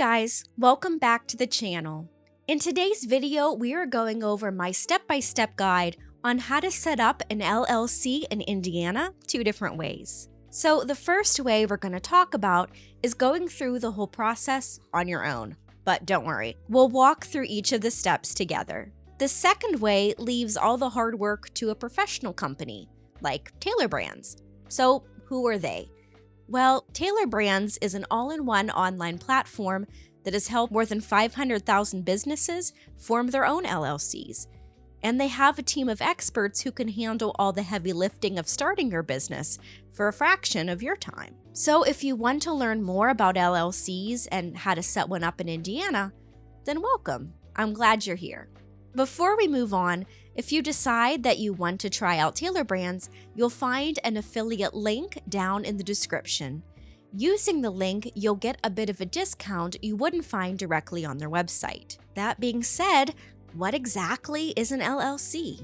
guys, welcome back to the channel. In today's video, we are going over my step-by-step guide on how to set up an LLC in Indiana 2 different ways. So the first way we're going to talk about is going through the whole process on your own. But don't worry, we'll walk through each of the steps together. The second way leaves all the hard work to a professional company, like Tailor Brands. So who are they? Well, Tailor Brands is an all-in-one online platform that has helped more than 500,000 businesses form their own LLCs. And they have a team of experts who can handle all the heavy lifting of starting your business for a fraction of your time. So if you want to learn more about LLCs and how to set one up in Indiana, then welcome. I'm glad you're here. Before we move on, if you decide that you want to try out Tailor Brands, you'll find an affiliate link down in the description. Using the link, you'll get a bit of a discount you wouldn't find directly on their website. That being said, what exactly is an LLC?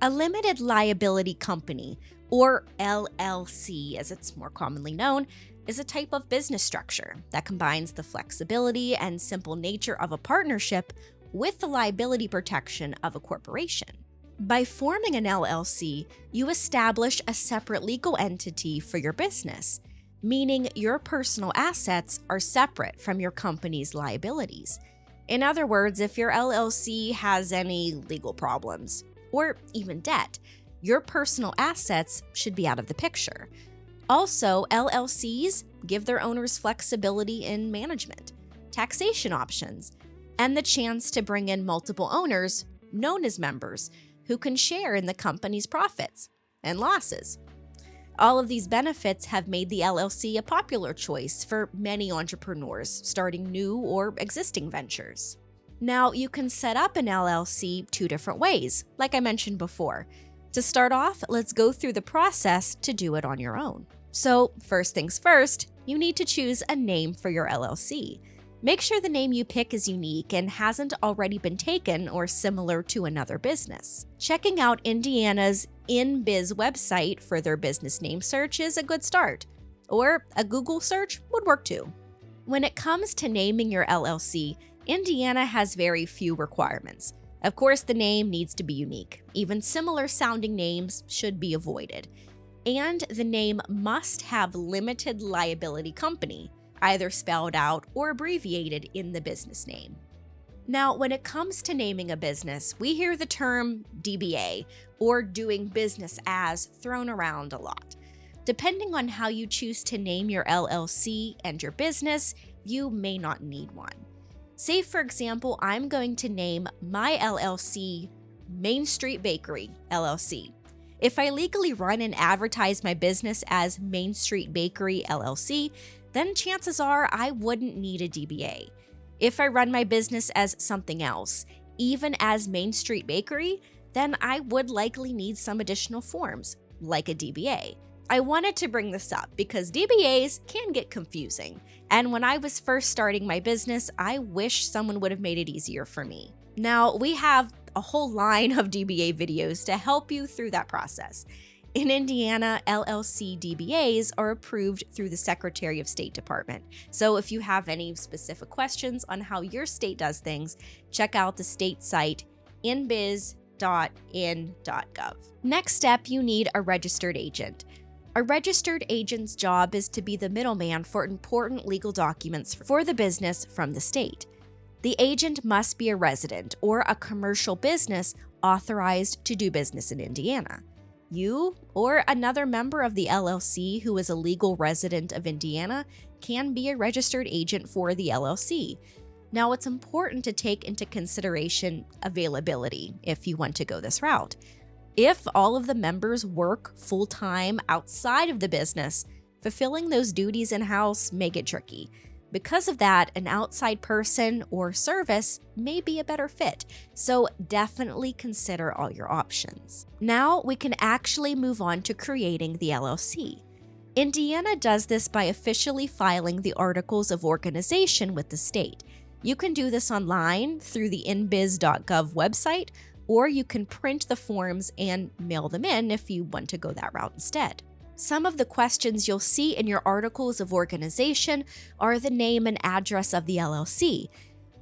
A limited liability company, or LLC as it's more commonly known, is a type of business structure that combines the flexibility and simple nature of a partnership with the liability protection of a corporation. By forming an LLC, you establish a separate legal entity for your business, meaning your personal assets are separate from your company's liabilities. In other words, if your LLC has any legal problems, or even debt, your personal assets should be out of the picture. Also, LLCs give their owners flexibility in management, taxation options, and the chance to bring in multiple owners, known as members, who can share in the company's profits and losses. All of these benefits have made the LLC a popular choice for many entrepreneurs starting new or existing ventures. Now, you can set up an LLC 2 different ways, like I mentioned before. To start off, let's go through the process to do it on your own. So, first things first, you need to choose a name for your LLC. Make sure the name you pick is unique and hasn't already been taken or similar to another business. Checking out Indiana's InBiz website for their business name search is a good start, or a Google search would work too. When it comes to naming your LLC, Indiana has very few requirements. Of course, the name needs to be unique. Even similar sounding names should be avoided. And the name must have limited liability company, either spelled out or abbreviated in the business name. Now, when it comes to naming a business, we hear the term DBA, or doing business as, thrown around a lot. Depending on how you choose to name your LLC and your business, you may not need one. Say, for example, I'm going to name my LLC Main Street Bakery, LLC. If I legally run and advertise my business as Main Street Bakery, LLC, then chances are I wouldn't need a DBA. If I run my business as something else, even as Main Street Bakery, then I would likely need some additional forms, like a DBA. I wanted to bring this up because DBAs can get confusing, and when I was first starting my business, I wish someone would have made it easier for me. Now, we have a whole line of DBA videos to help you through that process. In Indiana, LLC DBAs are approved through the Secretary of State Department. So if you have any specific questions on how your state does things, check out the state site inbiz.in.gov. Next step, you need a registered agent. A registered agent's job is to be the middleman for important legal documents for the business from the state. The agent must be a resident or a commercial business authorized to do business in Indiana. You or another member of the LLC who is a legal resident of Indiana can be a registered agent for the LLC. Now, it's important to take into consideration availability if you want to go this route. If all of the members work full-time outside of the business, fulfilling those duties in-house may get tricky. Because of that, an outside person or service may be a better fit, so definitely consider all your options. Now we can actually move on to creating the LLC. Indiana does this by officially filing the articles of organization with the state. You can do this online through the inbiz.gov website, or you can print the forms and mail them in if you want to go that route instead. Some of the questions you'll see in your articles of organization are the name and address of the LLC,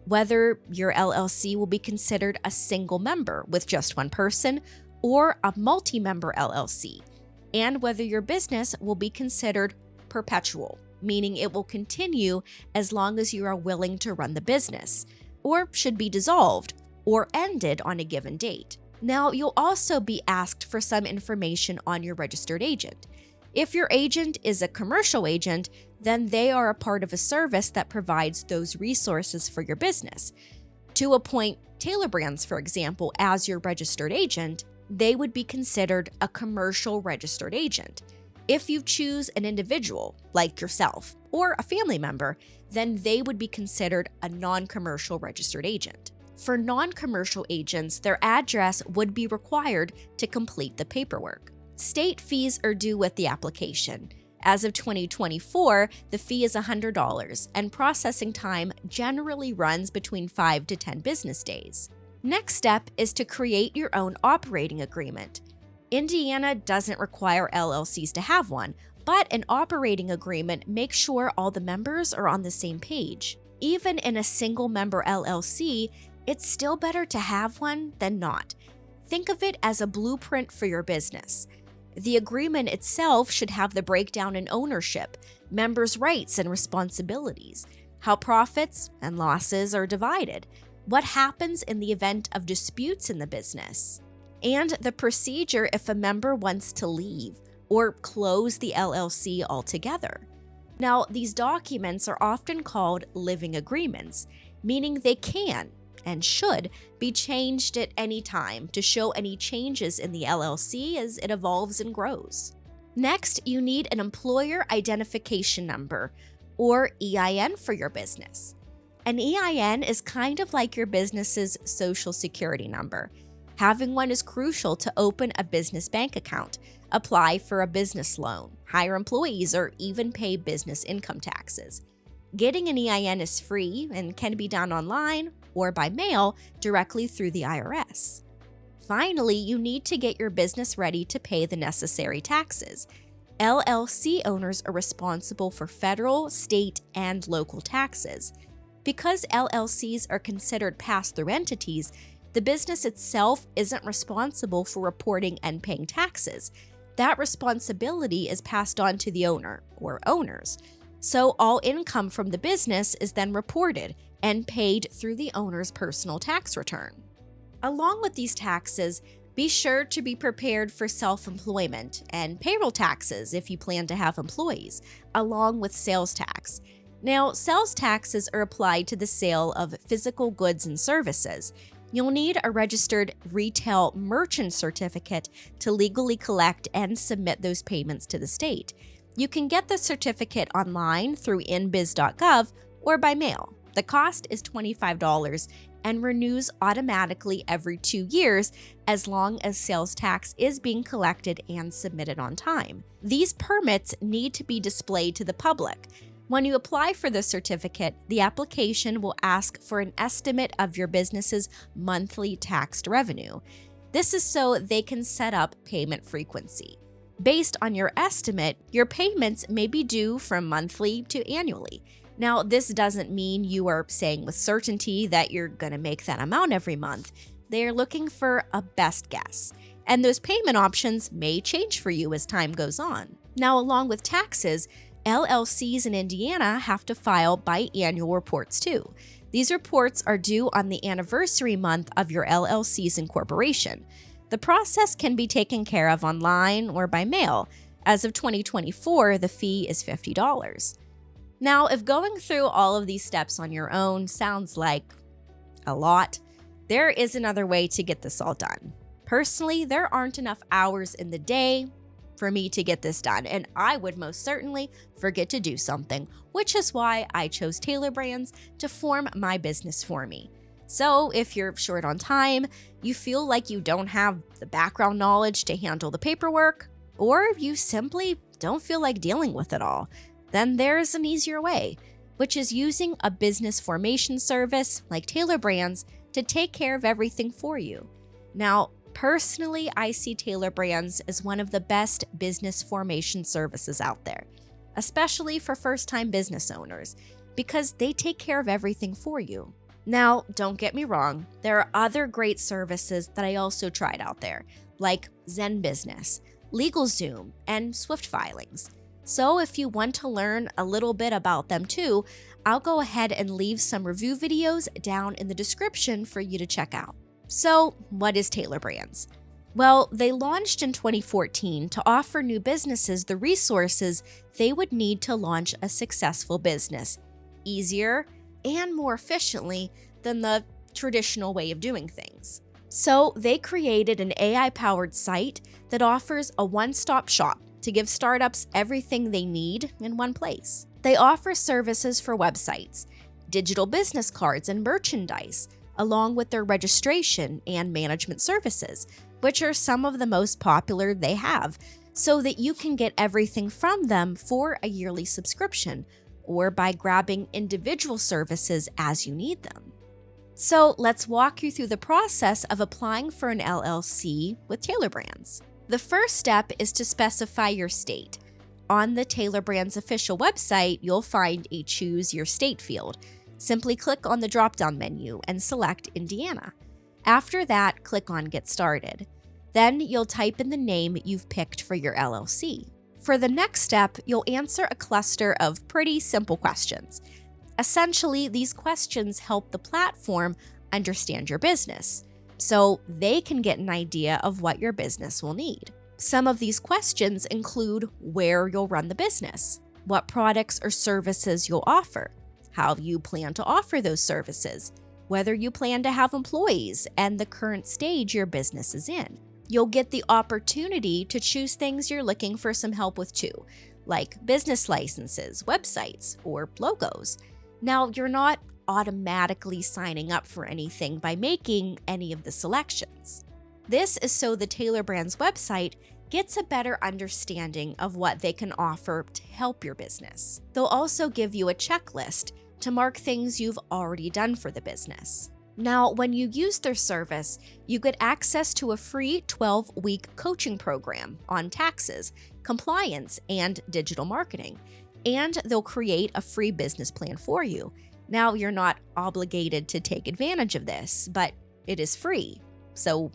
whether your LLC will be considered a single member with just one person or a multi-member LLC, and whether your business will be considered perpetual, meaning it will continue as long as you are willing to run the business, or should be dissolved or ended on a given date. Now, you'll also be asked for some information on your registered agent. If your agent is a commercial agent, then they are a part of a service that provides those resources for your business. To appoint Tailor Brands, for example, as your registered agent, they would be considered a commercial registered agent. If you choose an individual, like yourself, or a family member, then they would be considered a non-commercial registered agent. For non-commercial agents, their address would be required to complete the paperwork. State fees are due with the application. As of 2024, the fee is $100, and processing time generally runs between 5 to 10 business days. Next step is to create your own operating agreement. Indiana doesn't require LLCs to have one, but an operating agreement makes sure all the members are on the same page. Even in a single-member LLC, it's still better to have one than not. Think of it as a blueprint for your business. The agreement itself should have the breakdown in ownership, members' rights and responsibilities, how profits and losses are divided, what happens in the event of disputes in the business, and the procedure if a member wants to leave or close the LLC altogether. Now, these documents are often called living agreements, meaning they can and should be changed at any time to show any changes in the LLC as it evolves and grows. Next, you need an employer identification number, or EIN, for your business. An EIN is kind of like your business's social security number. Having one is crucial to open a business bank account, apply for a business loan, hire employees, or even pay business income taxes. Getting an EIN is free and can be done online or by mail directly through the IRS. Finally, you need to get your business ready to pay the necessary taxes. LLC owners are responsible for federal, state, and local taxes. Because LLCs are considered pass-through entities, the business itself isn't responsible for reporting and paying taxes. That responsibility is passed on to the owner or owners. So all income from the business is then reported and paid through the owner's personal tax return. Along with these taxes, be sure to be prepared for self-employment and payroll taxes if you plan to have employees, along with sales tax. Now, sales taxes are applied to the sale of physical goods and services. You'll need a registered retail merchant certificate to legally collect and submit those payments to the state. You can get the certificate online through inbiz.gov or by mail. The cost is $25 and renews automatically every 2 years as long as sales tax is being collected and submitted on time. These permits need to be displayed to the public. When you apply for the certificate, the application will ask for an estimate of your business's monthly taxed revenue. This is so they can set up payment frequency. Based on your estimate, your payments may be due from monthly to annually. Now, this doesn't mean you are saying with certainty that you're going to make that amount every month. They're looking for a best guess, and those payment options may change for you as time goes on. Now, along with taxes, LLCs in Indiana have to file biannual reports too. These reports are due on the anniversary month of your LLC's incorporation. The process can be taken care of online or by mail. As of 2024, the fee is $50. Now, if going through all of these steps on your own sounds like a lot, there is another way to get this all done. Personally, there aren't enough hours in the day for me to get this done, and I would most certainly forget to do something, which is why I chose Tailor Brands to form my business for me. So if you're short on time, you feel like you don't have the background knowledge to handle the paperwork, or you simply don't feel like dealing with it all, then there's an easier way, which is using a business formation service like Tailor Brands to take care of everything for you. Now, Personally, I see Tailor Brands as one of the best business formation services out there, especially for first-time business owners, because they take care of everything for you. Now, don't get me wrong, there are other great services that I also tried out there, like Zen Business, LegalZoom, and Swift Filings. So if you want to learn a little bit about them too, I'll go ahead and leave some review videos down in the description for you to check out. So, what is Tailor Brands? Well, they launched in 2014 to offer new businesses the resources they would need to launch a successful business, easier and more efficiently than the traditional way of doing things. So, they created an AI-powered site that offers a one-stop shop to give startups everything they need in one place. They offer services for websites, digital business cards, and merchandise, along with their registration and management services, which are some of the most popular they have, so that you can get everything from them for a yearly subscription or by grabbing individual services as you need them. So let's walk you through the process of applying for an LLC with Tailor Brands. The first step is to specify your state. On the Tailor Brands official website, you'll find a Choose Your State field. Simply click on the drop-down menu and select Indiana. After that, click on Get Started. Then you'll type in the name you've picked for your LLC. For the next step, you'll answer a cluster of pretty simple questions. Essentially, these questions help the platform understand your business, so they can get an idea of what your business will need. Some of these questions include where you'll run the business, what products or services you'll offer, how you plan to offer those services, whether you plan to have employees, and the current stage your business is in. You'll get the opportunity to choose things you're looking for some help with too, like business licenses, websites, or logos. Now, you're not automatically signing up for anything by making any of the selections. This is so the Tailor Brands website gets a better understanding of what they can offer to help your business. They'll also give you a checklist to mark things you've already done for the business. Now, when you use their service, you get access to a free 12-week coaching program on taxes, compliance, and digital marketing, and they'll create a free business plan for you. Now, you're not obligated to take advantage of this, but it is free, so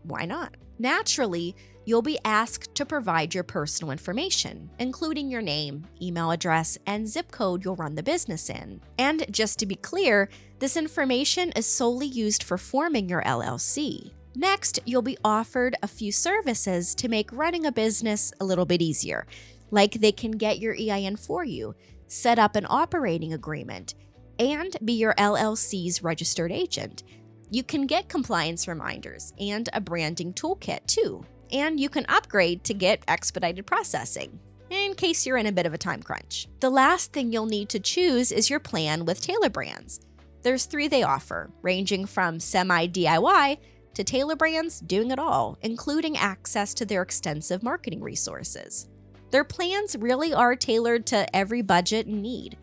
why not? Naturally, you'll be asked to provide your personal information, including your name, email address, and zip code you'll run the business in. And just to be clear, this information is solely used for forming your LLC. Next, you'll be offered a few services to make running a business a little bit easier, like they can get your EIN for you, set up an operating agreement, and be your LLC's registered agent. You can get compliance reminders and a branding toolkit too. And you can upgrade to get expedited processing, in case you're in a bit of a time crunch. The last thing you'll need to choose is your plan with Tailor Brands. There's 3 they offer, ranging from semi-DIY to Tailor Brands doing it all, including access to their extensive marketing resources. Their plans really are tailored to every budget and need.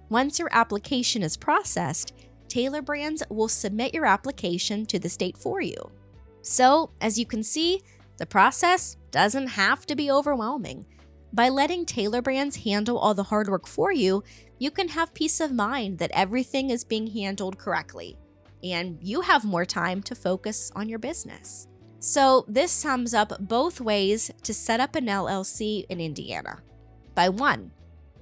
Once your application is processed, Tailor Brands will submit your application to the state for you. So, as you can see, the process doesn't have to be overwhelming. By letting Tailor Brands handle all the hard work for you, you can have peace of mind that everything is being handled correctly, and you have more time to focus on your business. So this sums up both ways to set up an LLC in Indiana. By 1,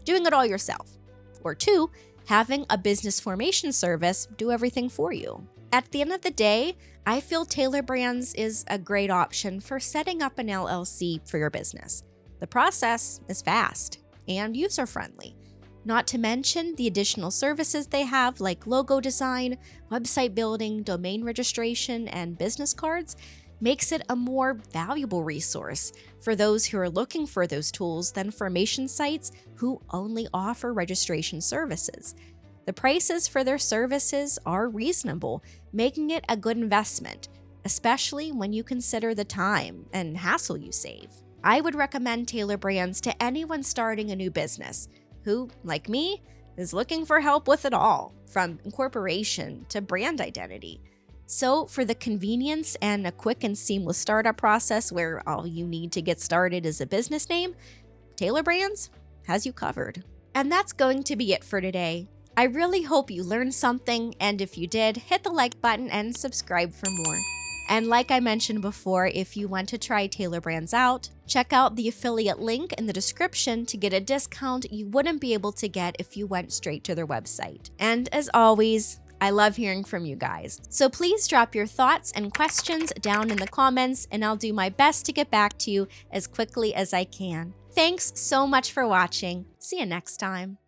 doing it all yourself, or 2, having a business formation service do everything for you. At the end of the day, I feel Tailor Brands is a great option for setting up an LLC for your business. The process is fast and user-friendly. Not to mention the additional services they have like logo design, website building, domain registration, and business cards makes it a more valuable resource for those who are looking for those tools than formation sites who only offer registration services. The prices for their services are reasonable, making it a good investment, especially when you consider the time and hassle you save. I would recommend Tailor Brands to anyone starting a new business who, like me, is looking for help with it all, from incorporation to brand identity. So for the convenience and a quick and seamless startup process where all you need to get started is a business name, Tailor Brands has you covered. And that's going to be it for today. I really hope you learned something, and if you did, hit the like button and subscribe for more. And like I mentioned before, if you want to try Tailor Brands out, check out the affiliate link in the description to get a discount you wouldn't be able to get if you went straight to their website. And as always, I love hearing from you guys. So please drop your thoughts and questions down in the comments, and I'll do my best to get back to you as quickly as I can. Thanks so much for watching. See you next time.